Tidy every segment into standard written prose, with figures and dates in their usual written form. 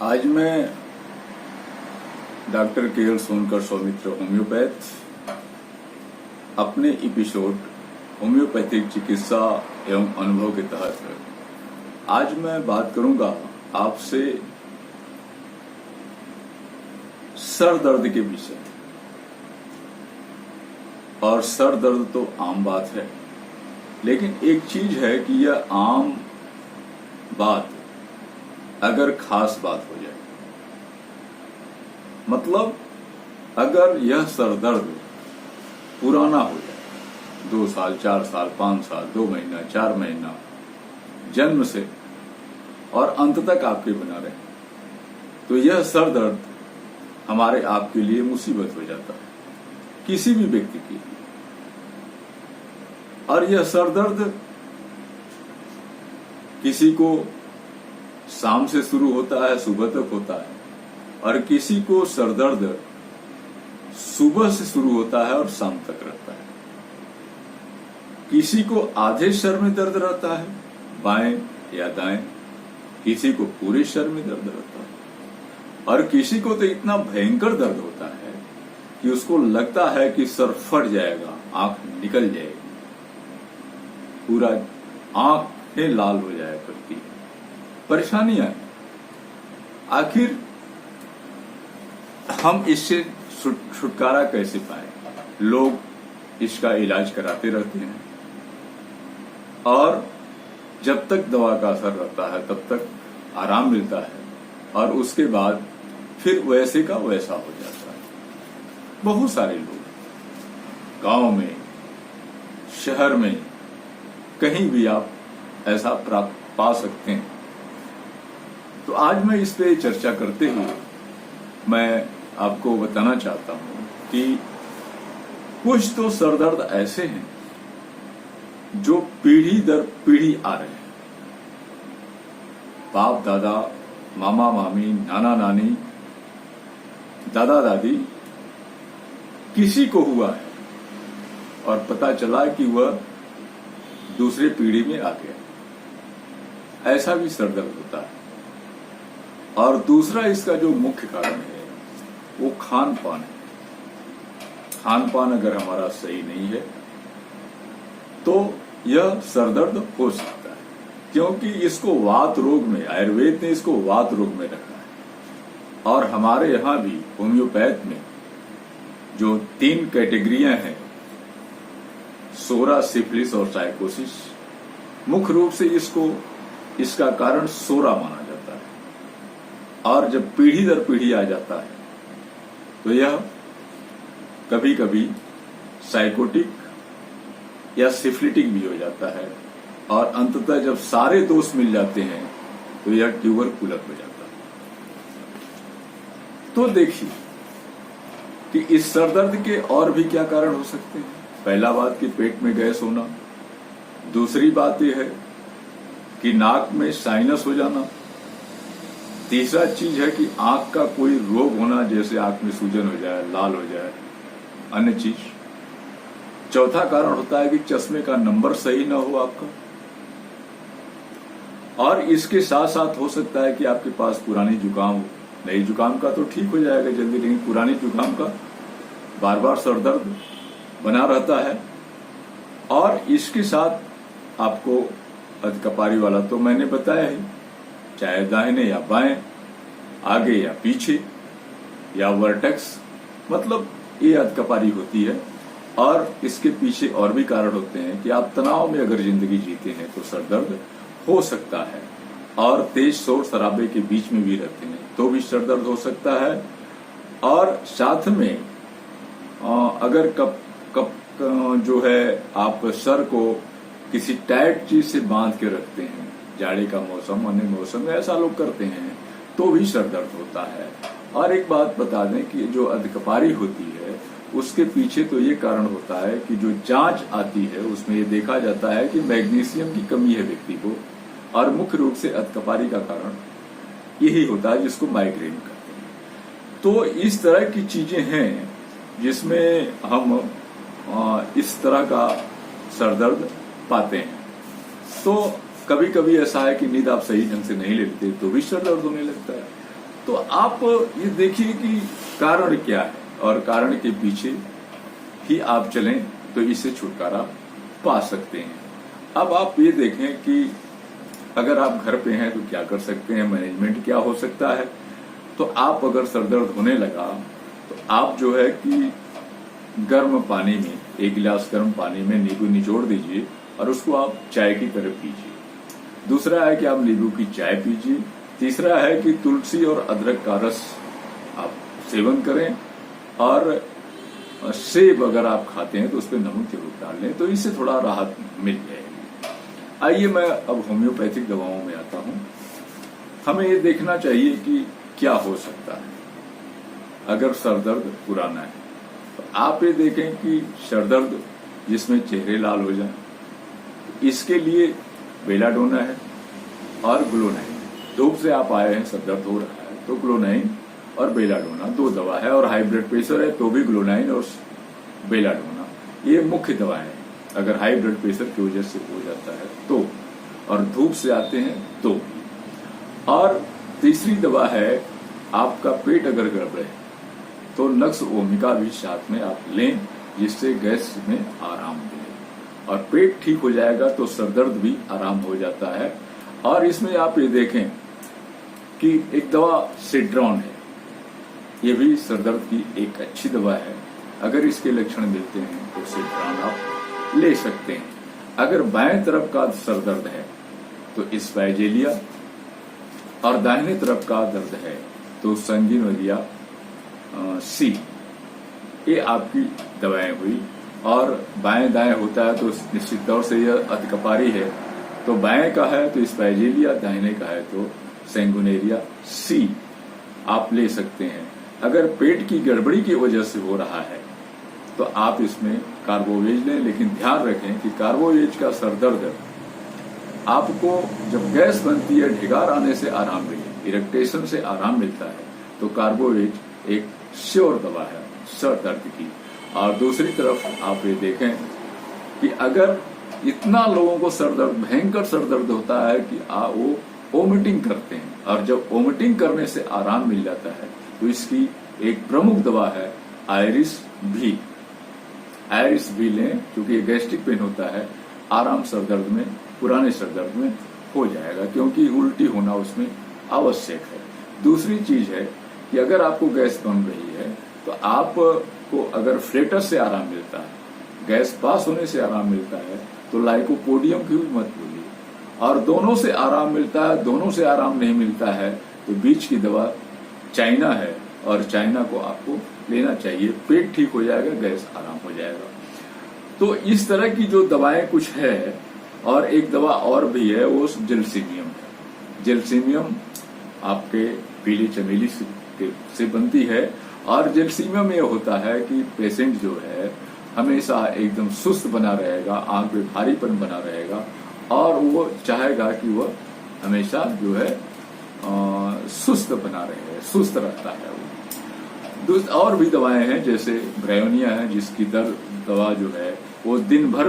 आज मैं doctor K L. Sonkar Saumitra homeopath अपने एपिसोड होम्योपैथिक चिकित्सा एवं अनुभव के तहत आज मैं बात करूंगा आपसे सर दर्द के विषय। और सर दर्द तो आम बात है, लेकिन एक चीज है कि यह आम बात अगर खास बात हो जाए, मतलब अगर यह सर दर्द पुराना हो जाए 2 साल 4 साल 5 साल 2 महीना 4 महीना जन्म से और अंत तक आपके बना रहे, तो यह सर दर्द हमारे आपके लिए मुसीबत हो जाता है, किसी भी व्यक्ति के लिए। और यह सर दर्द किसी को शाम से शुरू होता है, सुबह तक होता है, और किसी को सर दर्द सुबह से शुरू होता है और शाम तक रहता है। किसी को आधे सर में दर्द रहता है, बाएं या दाएं, किसी को पूरे सर में दर्द रहता है, और किसी को तो इतना भयंकर दर्द होता है कि उसको लगता है कि सर फट जाएगा, आंख निकल जाएगी, पूरा आंखें लाल हो जाया करती है। परेशानियां आखिर हम इससे छुटकारा कैसे पाए? लोग इसका इलाज कराते रहते हैं और जब तक दवा का असर रहता है तब तक आराम मिलता है, और उसके बाद फिर वैसे का वैसा हो जाता है। बहुत सारे लोग गांव में, शहर में, कहीं भी आप ऐसा पा सकते हैं। तो आज मैं इस पे चर्चा करते हुए मैं आपको बताना चाहता हूं कि कुछ तो सर दर्द ऐसे हैं जो पीढ़ी दर पीढ़ी आ रहे हैं। बाप दादा, मामा मामी, नाना नानी, दादा दादी, किसी को हुआ है और पता चला कि वह दूसरे पीढ़ी में आ गया। ऐसा भी सर दर्द होता है। और दूसरा इसका जो मुख्य कारण है वो खान पान है। खान पान अगर हमारा सही नहीं है तो यह सर दर्द हो सकता है, क्योंकि इसको वात रोग में, आयुर्वेद ने इसको वात रोग में रखा है। और हमारे यहां भी होम्योपैथ में जो 3 कैटेगरियां हैं, सोरा, सिफिलिस और साइकोसिस, मुख्य रूप से इसका कारण सोरा माना जाता है। और जब पीढ़ी दर पीढ़ी आ जाता है तो यह कभी कभी साइकोटिक या सिफिलिटिक भी हो जाता है, और अंततः जब सारे दोष मिल जाते हैं तो यह ट्यूबरकुलर हो जाता है। तो देखिए कि इस सरदर्द के और भी क्या कारण हो सकते हैं। पहला बात कि पेट में गैस होना, दूसरी बात यह है कि नाक में साइनस हो जाना, तीसरा चीज है कि आंख का कोई रोग होना, जैसे आंख में सूजन हो जाए, लाल हो जाए, अन्य चीज। चौथा कारण होता है कि चश्मे का नंबर सही ना हो आपका। और इसके साथ साथ हो सकता है कि आपके पास पुरानी जुकाम हो। नई जुकाम का तो ठीक हो जाएगा जल्दी, लेकिन पुरानी जुकाम का बार बार सर दर्द बना रहता है। और इसके साथ आपको अधकपारी वाला तो मैंने बताया ही, चाहे दाहिने या बाएं, आगे या पीछे, या वर्टेक्स, मतलब ये अधकपारी होती है। और इसके पीछे और भी कारण होते हैं कि आप तनाव में अगर जिंदगी जीते हैं तो सर दर्द हो सकता है। और तेज शोर शराबे के बीच में भी रहते हैं तो भी सर दर्द हो सकता है। और साथ में अगर कप जो है आप सर को किसी टाइट चीज से बांध के रखते हैं, जाड़े का मौसम, अन्य मौसम में ऐसा लोग करते हैं, तो भी सर दर्द होता है। और एक बात बता दें कि जो अधकपारी होती है उसके पीछे तो ये कारण होता है कि जो जांच आती है उसमें ये देखा जाता है कि मैग्नीशियम की कमी है व्यक्ति को। और मुख्य रूप से अधकपारी का कारण यही होता है जिसको माइग्रेन कहते हैं। तो इस तरह की चीजें हैं जिसमें हम इस तरह का सर दर्द पाते हैं। तो कभी कभी ऐसा है कि नींद आप सही ढंग से नहीं लेते तो भी सर दर्द होने लगता है। तो आप ये देखिए कि कारण क्या है और कारण के पीछे ही आप चलें तो इससे छुटकारा पा सकते हैं। अब आप ये देखें कि अगर आप घर पे हैं तो क्या कर सकते हैं, मैनेजमेंट क्या हो सकता है। तो आप अगर सरदर्द होने लगा तो आप जो है कि गर्म पानी में 1 गिलास गर्म पानी में नींबू निचोड़ दीजिए और उसको आप चाय की तरह पीजिए। दूसरा है कि आप नींबू की चाय पीजिए। तीसरा है कि तुलसी और अदरक का रस आप सेवन करें और सेब अगर आप खाते हैं तो उस पर नमक जरूर डाल लें, तो इससे थोड़ा राहत मिल जाएगी। आइए मैं अब होम्योपैथिक दवाओं में आता हूं। हमें ये देखना चाहिए कि क्या हो सकता है अगर सरदर्द पुराना है। तो आप ये देखें कि सरदर्द जिसमें चेहरे लाल हो जाए, इसके लिए बेलाडोना है और ग्लोनाइन। धूप से आप आए हैं, सरदर्द हो रहा है, तो ग्लोनाइन और बेलाडोना 2 दवा है। और हाई ब्लड प्रेशर है तो भी ग्लोनाइन और बेलाडोना, ये मुख्य दवाएं हैं अगर हाई ब्लड प्रेशर की वजह से हो जाता है तो, और धूप से आते हैं तो। और तीसरी दवा है आपका पेट अगर गड़बड़ है तो नक्स ओमिका भी साथ में आप लें, जिससे गैस में आराम मिले और पेट ठीक हो जाएगा तो सरदर्द भी आराम हो जाता है। और इसमें आप ये देखें कि एक दवा सिड्रॉन है, ये भी सरदर्द की एक अच्छी दवा है। अगर इसके लक्षण मिलते हैं तो सिड्रॉन आप ले सकते हैं। अगर बाएं तरफ का सरदर्द है तो स्पाइजेलिया और दाहिने तरफ का दर्द है तो संगिनोरिया सी, ये आपकी दवाएं हुई। और बाएं दाएं होता है तो निश्चित तौर से यह अतिकपारी है, तो बाएं का है तो स्पाइजेलिया, दाहिने का है तो सेंगुनेरिया सी आप ले सकते हैं। अगर पेट की गड़बड़ी की वजह से हो रहा है तो आप इसमें कार्बोवेज लें, लेकिन ध्यान रखें कि कार्बोवेज का सरदर्द आपको जब गैस बनती है, ढिगार आने से आराम मिले, इरेक्टेशन से आराम मिलता है, तो कार्बोवेज एक श्योर दवा है सर दर्द की। और दूसरी तरफ आप ये देखें कि अगर इतना लोगों को सरदर्द, भयंकर सरदर्द होता है कि वो वोमिटिंग करते हैं, और जब वोमिटिंग करने से आराम मिल जाता है तो इसकी एक प्रमुख दवा है आयरिस भी। आयरिस भी लें क्योंकि गैस्ट्रिक पेन होता है, आराम सरदर्द में, पुराने सरदर्द में हो जाएगा, क्योंकि उल्टी होना उसमें आवश्यक है। दूसरी चीज है कि अगर आपको गैस बन रही है तो आपको अगर फ्लेटस से आराम मिलता है, गैस पास होने से आराम मिलता है, तो लाइकोपोडियम की भी मत भूलिए। और दोनों से आराम मिलता है, दोनों से आराम नहीं मिलता है तो बीच की दवा चाइना है, और चाइना को आपको लेना चाहिए। पेट ठीक हो जाएगा, गैस आराम हो जाएगा। तो इस तरह की जो दवाएं कुछ है, और एक दवा और भी है वो जेलसीमियम है। जेलसीमियम आपके पीली चमेली से बनती है, और जेलसीमियम ये होता है कि पेशेंट जो है हमेशा एकदम सुस्त बना रहेगा, आंख पे भारीपन बना रहेगा, और वो चाहेगा कि वह हमेशा जो है सुस्त बना रहे, सुस्त रहता है वो। और भी दवाएं हैं जैसे ब्रायोनिया है, जिसकी दवा जो है वो दिन भर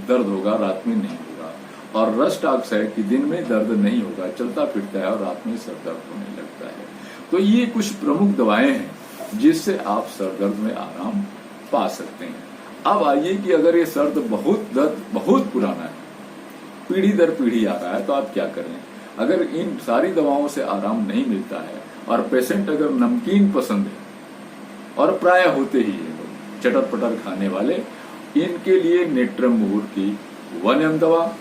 दर्द होगा, रात में नहीं होगा। और रस्टॉक्स है कि दिन में दर्द नहीं होगा, चलता फिरता है और रात में सर दर्द होने लगता है। तो ये कुछ प्रमुख दवाएं हैं जिससे आप सर दर्द में आराम पा सकते हैं। अब आइए कि अगर ये दर्द बहुत पुराना है, पीढ़ी दर पीढ़ी आ रहा है, तो आप क्या करें। अगर इन सारी दवाओं से आराम नहीं मिलता है और पेशेंट अगर नमकीन पसंद है, और प्राय होते ही है लोग चटर पटर खाने वाले, इनके लिए नेट्रमूर की 1 ml दवा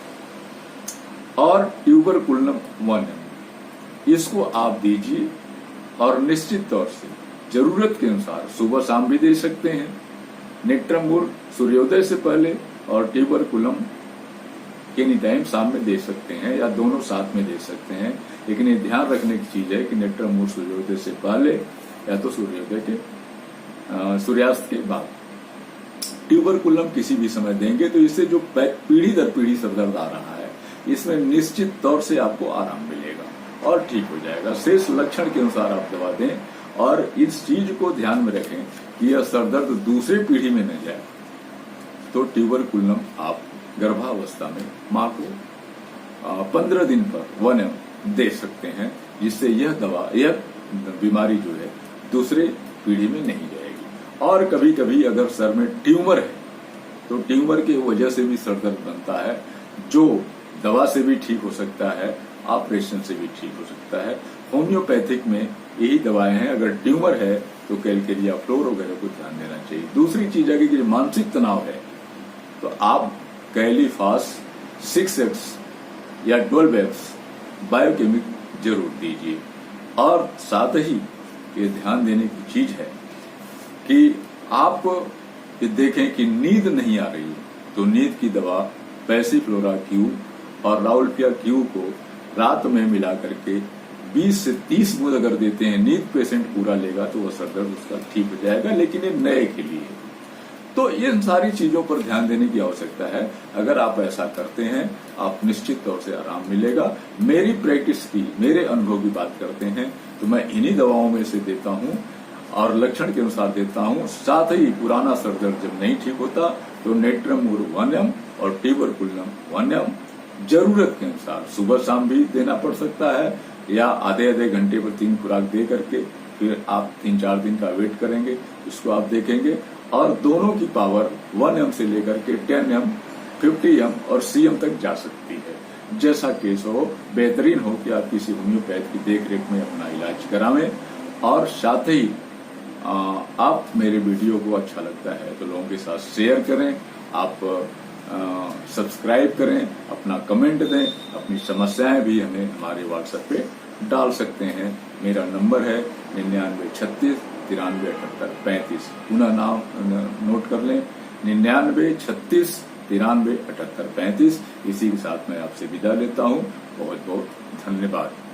और ट्यूबरकुलम 1 ml, इसको आप दीजिए। और निश्चित तौर से जरूरत के अनुसार सुबह शाम भी दे सकते हैं। नेट्रमूर सूर्योदय से पहले और ट्यूबरकुलम एनी टाइम शाम में दे सकते हैं, या दोनों साथ में दे सकते हैं। लेकिन ये ध्यान रखने की चीज है कि नेट्रमूर सूर्योदय से पहले या तो सूर्योदय के सूर्यास्त के बाद। ट्यूबरकुलम किसी भी समय देंगे तो इससे जो पीढ़ी दर पीढ़ी सरदर्द आ रहा है, इसमें निश्चित तौर से आपको आराम मिलेगा और ठीक हो जाएगा। शेष लक्षण के अनुसार आप दवा दें, और इस चीज को ध्यान में रखें कि यह सरदर्द दूसरे पीढ़ी में न जाए। तो ट्यूबरकुलम आप गर्भावस्था में मां को 15 दिन पर 1 ml दे सकते हैं, जिससे यह बीमारी जो है दूसरे पीढ़ी में नहीं जाएगी। और कभी कभी अगर सर में ट्यूमर है तो ट्यूमर की वजह से भी सर दर्द बनता है, जो दवा से भी ठीक हो सकता है, ऑपरेशन से भी ठीक हो सकता है। होम्योपैथिक में यही दवाएं हैं। अगर ट्यूमर है तो कैलकेरिया फ्लोर वगैरह को ध्यान देना चाहिए। दूसरी चीज है कि मानसिक तनाव है तो आप कैलीफास 6X या 12X बायोकेमिक जरूर दीजिए। और साथ ही ये ध्यान देने की चीज है कि आप ये देखें कि नींद नहीं आ रही है तो नींद की दवा पैसिफ्लोरा क्यू और राउल्फिया क्यू को रात में मिला करके 20 से 30 बूंद अगर देते हैं, नींद पेशेंट पूरा लेगा तो वह सर दर्द उसका ठीक हो जाएगा, लेकिन ये नए के लिए। तो इन सारी चीजों पर ध्यान देने की आवश्यकता है। अगर आप ऐसा करते हैं आप निश्चित तौर से आराम मिलेगा। मेरी प्रैक्टिस की, मेरे अनुभव की बात करते हैं तो मैं इन्हीं दवाओं में से देता हूं और लक्षण के अनुसार देता हूं। साथ ही पुराना सर दर्द जब नहीं ठीक होता तो नेट्रम 1M और टिबरकुलम 1M जरूरत के अनुसार सुबह शाम भी देना पड़ सकता है, या आधे आधे घंटे पर 3 खुराक दे करके फिर आप 3-4 दिन का वेट करेंगे, इसको आप देखेंगे। और दोनों की पावर 1M से लेकर के 10M, 50M और CM तक जा सकती है। जैसा केस हो, बेहतरीन हो कि आप किसी होम्योपैथ की देखरेख में अपना इलाज करावें। और साथ ही आप मेरे वीडियो को अच्छा लगता है तो लोगों के साथ शेयर करें, आप सब्सक्राइब करें, अपना कमेंट दें, अपनी समस्याएं भी हमें हमारे व्हाट्सएप पे डाल सकते हैं। मेरा नंबर है 9936 93 78 35। पुनः नाम नोट कर लें, 9936 93 78 35। इसी के साथ मैं आपसे विदा लेता हूं। बहुत बहुत धन्यवाद।